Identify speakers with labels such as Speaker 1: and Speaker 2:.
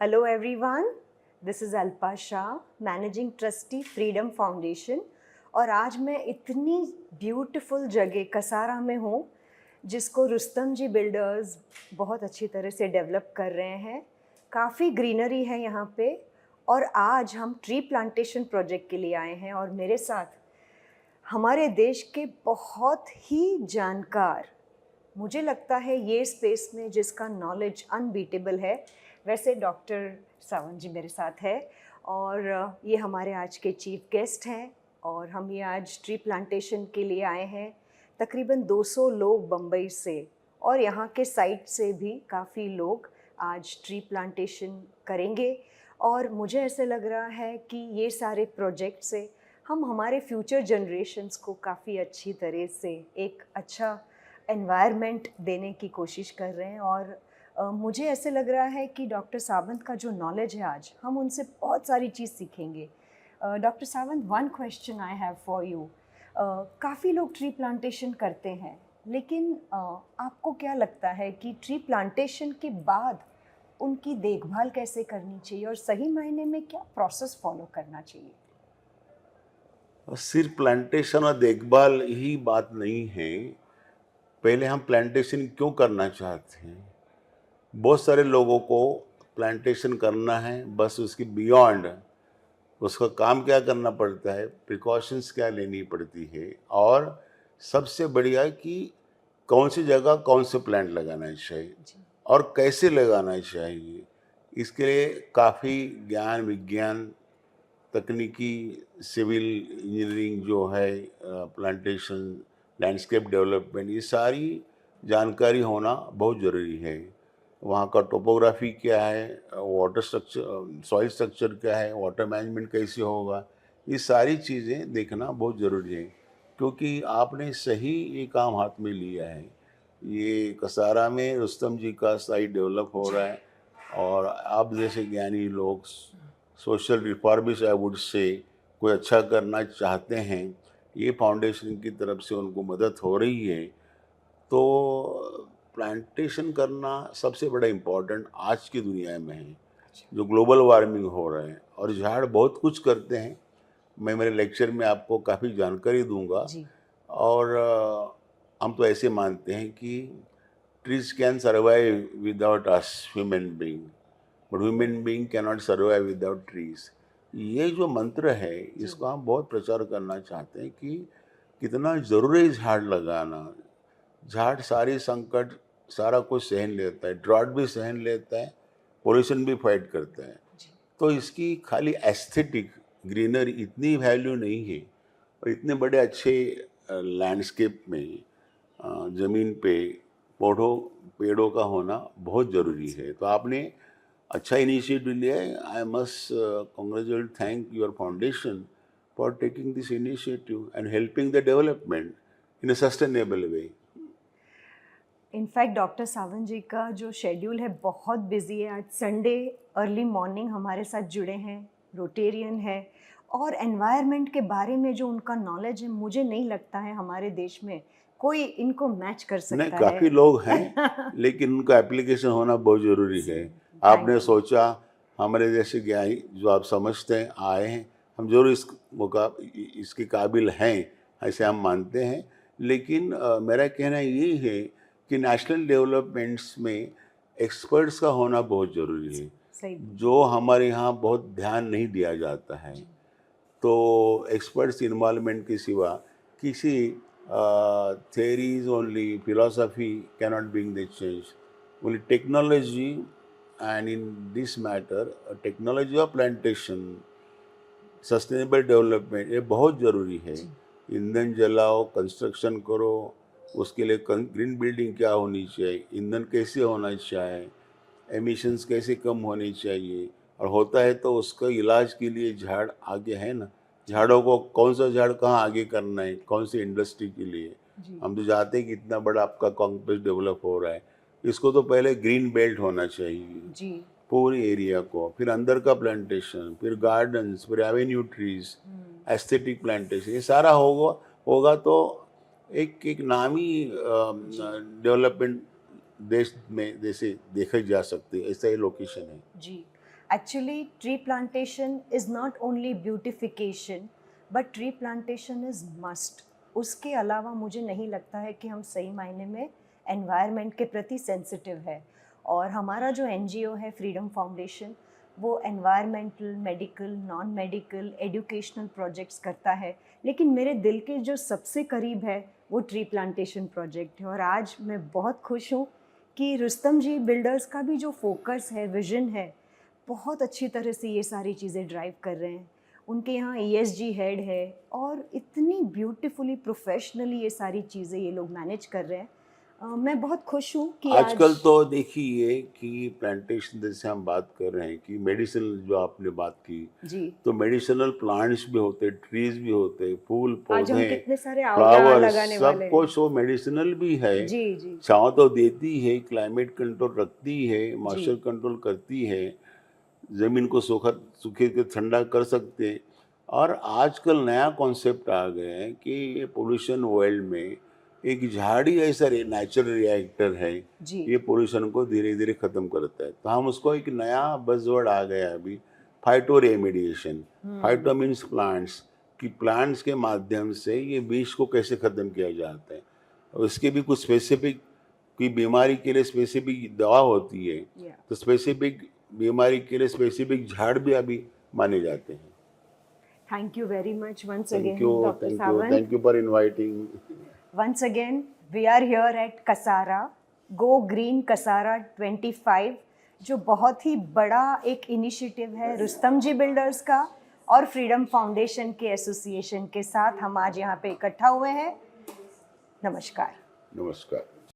Speaker 1: Hello everyone, this is Alpa Shah, managing trustee freedom foundation. और आज मैं इतनी ब्यूटीफुल जगह कसारा में हूँ जिसको रुस्तम जी बिल्डर्स बहुत अच्छी तरह से डेवलप कर रहे हैं। काफ़ी ग्रीनरी है यहाँ पे और आज हम ट्री प्लांटेशन प्रोजेक्ट के लिए आए हैं और मेरे साथ हमारे देश के बहुत ही जानकार, मुझे लगता है ये स्पेस में जिसका नॉलेज अनबीटेबल है, वैसे डॉक्टर सावंत जी मेरे साथ है और ये हमारे आज के चीफ गेस्ट हैं। और हम ये आज ट्री प्लांटेशन के लिए आए हैं। तकरीबन 200 लोग बम्बई से और यहाँ के साइट से भी काफ़ी लोग आज ट्री प्लांटेशन करेंगे। और मुझे ऐसे लग रहा है कि ये सारे प्रोजेक्ट से हम हमारे फ्यूचर जनरेशन्स को काफ़ी अच्छी तरह से एक अच्छा एनवायरनमेंट देने की कोशिश कर रहे हैं। और मुझे ऐसे लग रहा है कि डॉक्टर सावंत का जो नॉलेज है आज हम उनसे बहुत सारी चीज़ सीखेंगे। Doctor Sawant, one question I have for you. काफ़ी लोग ट्री प्लांटेशन करते हैं, लेकिन आपको क्या लगता है कि ट्री प्लांटेशन के बाद उनकी देखभाल कैसे करनी चाहिए और सही मायने में क्या प्रोसेस फॉलो करना चाहिए?
Speaker 2: सिर्फ प्लांटेशन और देखभाल ही बात नहीं है। पहले हम प्लांटेशन क्यों करना चाहते हैं? बहुत सारे लोगों को प्लांटेशन करना है, बस उसकी बियॉन्ड उसका काम क्या करना पड़ता है, प्रिकॉशंस क्या लेनी पड़ती है, और सबसे बढ़िया कि कौन सी जगह कौन से प्लांट लगाना चाहिए
Speaker 1: जी।
Speaker 2: और कैसे लगाना चाहिए। इसके लिए काफ़ी ज्ञान विज्ञान तकनीकी सिविल इंजीनियरिंग जो है, प्लांटेशन लैंडस्केप डेवलपमेंट, ये सारी जानकारी होना बहुत ज़रूरी है। वहाँ का टोपोग्राफी क्या है, वाटर स्ट्रक्चर सॉइल स्ट्रक्चर क्या है, वाटर मैनेजमेंट कैसे होगा, ये सारी चीज़ें देखना बहुत ज़रूरी है। क्योंकि आपने सही ये काम हाथ में लिया है। ये कसारा में रुस्तम जी का साइट डेवलप हो रहा है और आप जैसे ज्ञानी लोग, social reformist I would say, कोई अच्छा करना चाहते हैं, ये फाउंडेशन की तरफ से उनको मदद हो रही है। तो प्लांटेशन करना सबसे बड़ा इम्पोर्टेंट आज की दुनिया में है, जो ग्लोबल वार्मिंग हो रहा है। और झाड़ बहुत कुछ करते हैं, मैं मेरे लेक्चर में आपको काफ़ी जानकारी दूंगा।
Speaker 1: जी।
Speaker 2: और हम तो ऐसे मानते हैं कि trees can survive without us human being, but human being can not survive without trees. ये जो मंत्र है,
Speaker 1: जी।
Speaker 2: इसको हम बहुत प्रचार करना चाहते हैं कि कितना ज़रूरी है झाड़ लगाना। झाड़ सारी संकट, सारा कुछ सहन लेता है, ड्रॉट भी सहन लेता है, पोल्यूशन भी फाइट करता है।
Speaker 1: जी।
Speaker 2: तो इसकी खाली एस्थेटिक ग्रीनरी इतनी वैल्यू नहीं है, और इतने बड़े अच्छे लैंडस्केप में ज़मीन पे पौधों पेड़ों का होना बहुत ज़रूरी है। तो आपने अच्छा इनिशिएटिव लिया है। I must congratulate, thank your foundation for taking this initiative and helping the development in a sustainable way.
Speaker 1: In fact doctor Sawant ji का जो शेड्यूल है बहुत बिजी है। आज संडे अर्ली मॉर्निंग हमारे साथ जुड़े हैं, रोटेरियन है और एनवायरनमेंट के बारे में जो उनका नॉलेज है, मुझे नहीं लगता है हमारे देश में कोई इनको मैच कर
Speaker 2: नहीं,
Speaker 1: सकता है।
Speaker 2: काफ़ी लोग हैं, लेकिन उनका एप्लीकेशन होना बहुत ज़रूरी है। आपने
Speaker 1: थैंक यू।
Speaker 2: सोचा, हमारे जैसे ज्ञानी जो आप समझते हैं आए हैं, हम ज़रूर इसके काबिल हैं, ऐसे हम मानते हैं। लेकिन मेरा कहना ये है कि नेशनल डेवलपमेंट्स में एक्सपर्ट्स का होना बहुत ज़रूरी है,
Speaker 1: सही बोला।
Speaker 2: जो हमारे यहाँ बहुत ध्यान नहीं दिया जाता है।
Speaker 1: जी।
Speaker 2: तो एक्सपर्ट्स इन्वॉल्वमेंट के सिवा किसी theories only, philosophy cannot bring the change. Only technology, and in this matter technology of plantation, sustainable development, ये बहुत ज़रूरी है।
Speaker 1: जी।
Speaker 2: ईंधन जलाओ, कंस्ट्रक्शन करो, उसके लिए ग्रीन बिल्डिंग क्या होनी चाहिए, ईंधन कैसे होना चाहिए, एमिशंस कैसे कम होनी चाहिए, और होता है तो उसका इलाज के लिए झाड़ आगे है ना। झाड़ों को कौन सा झाड़ कहाँ आगे करना है, कौन सी इंडस्ट्री के लिए।
Speaker 1: जी।
Speaker 2: हम तो चाहते हैं कि इतना बड़ा आपका कॉम्प्लेक्स डेवलप हो रहा है, इसको तो पहले ग्रीन बेल्ट होना चाहिए
Speaker 1: जी।
Speaker 2: पूरी एरिया को, फिर अंदर का प्लांटेशन, फिर गार्डन्स, फिर एवेन्यू ट्रीज, एस्थेटिक प्लांटेशन, ये सारा होगा होगा तो एक एक नामी
Speaker 1: जी।
Speaker 2: डेवलपमेंट देश में जैसे देखे जा सकते हैं, ऐसा ही लोकेशन है।
Speaker 1: जी। Actually, tree plantation is not only beautification, but tree plantation is must. उसके अलावा मुझे नहीं लगता है कि हम सही मायने में एनवायरनमेंट के प्रति सेंसिटिव है। और हमारा जो एनजीओ है फ्रीडम फाउंडेशन, वो environmental, medical, non medical, educational projects करता है, लेकिन मेरे दिल के जो सबसे करीब है वो ट्री प्लांटेशन प्रोजेक्ट है। और आज मैं बहुत खुश हूँ कि रुस्तम जी बिल्डर्स का भी जो फोकस है, विजन है, बहुत अच्छी तरह से ये सारी चीज़ें ड्राइव कर रहे हैं। उनके यहाँ ईएसजी हेड है और इतनी ब्यूटीफुली प्रोफेशनली ये सारी चीज़ें ये लोग मैनेज कर रहे हैं। मैं बहुत खुश हूँ कि
Speaker 2: आजकल
Speaker 1: आज
Speaker 2: तो देखिए कि प्लांटेशन जैसे हम बात कर रहे हैं कि मेडिसिनल जो आपने बात की,
Speaker 1: जी,
Speaker 2: तो मेडिसिनल प्लांट्स भी होते, ट्रीज भी होते, फूल
Speaker 1: आज हम
Speaker 2: पौधे,
Speaker 1: कितने सारे आंवला
Speaker 2: फ्लावर्स,
Speaker 1: लगाने
Speaker 2: सब
Speaker 1: वाले हैं।
Speaker 2: कुछ वो मेडिसिनल भी है।
Speaker 1: जी, जी,
Speaker 2: छाँव तो देती है, क्लाइमेट कंट्रोल रखती है, मॉइस्चर
Speaker 1: जी,
Speaker 2: कंट्रोल करती है, ज़मीन को सूखे के ठंडा कर सकते हैं। और आजकल नया कॉन्सेप्ट आ गया है कि ये पोल्यूशन वर्ल्ड में एक झाड़ी ऐसा नेचुरल रिएक्टर है,
Speaker 1: जी,
Speaker 2: ये पोल्यूशन को धीरे धीरे ख़त्म करता है। तो हम उसको एक नया बज़वर्ड आ गया है अभी, phyto remediation. Phyto means plants, कि प्लांट्स के माध्यम से ये विष को कैसे ख़त्म किया जाता है। और इसके भी कुछ स्पेसिफिक, कोई बीमारी के लिए स्पेसिफिक दवा होती है,
Speaker 1: या
Speaker 2: तो स्पेसिफिक बीमारी के लिए स्पेसिफिक झाड़ भी अभी माने जाते हैं।
Speaker 1: Thank you very much once
Speaker 2: thank
Speaker 1: again
Speaker 2: you,
Speaker 1: doctor
Speaker 2: thank you,
Speaker 1: Sawant.
Speaker 2: Thank you for inviting.
Speaker 1: Once again, we are here at Kasara, Go Green Kasara 25, जो बहुत ही बड़ा एक इनिशिएटिव है रुस्तम जी बिल्डर्स का और फ्रीडम फाउंडेशन के एसोसिएशन के साथ। हम आज यहाँ पे इकट्ठा हुए हैं। नमस्कार।
Speaker 2: नमस्कार।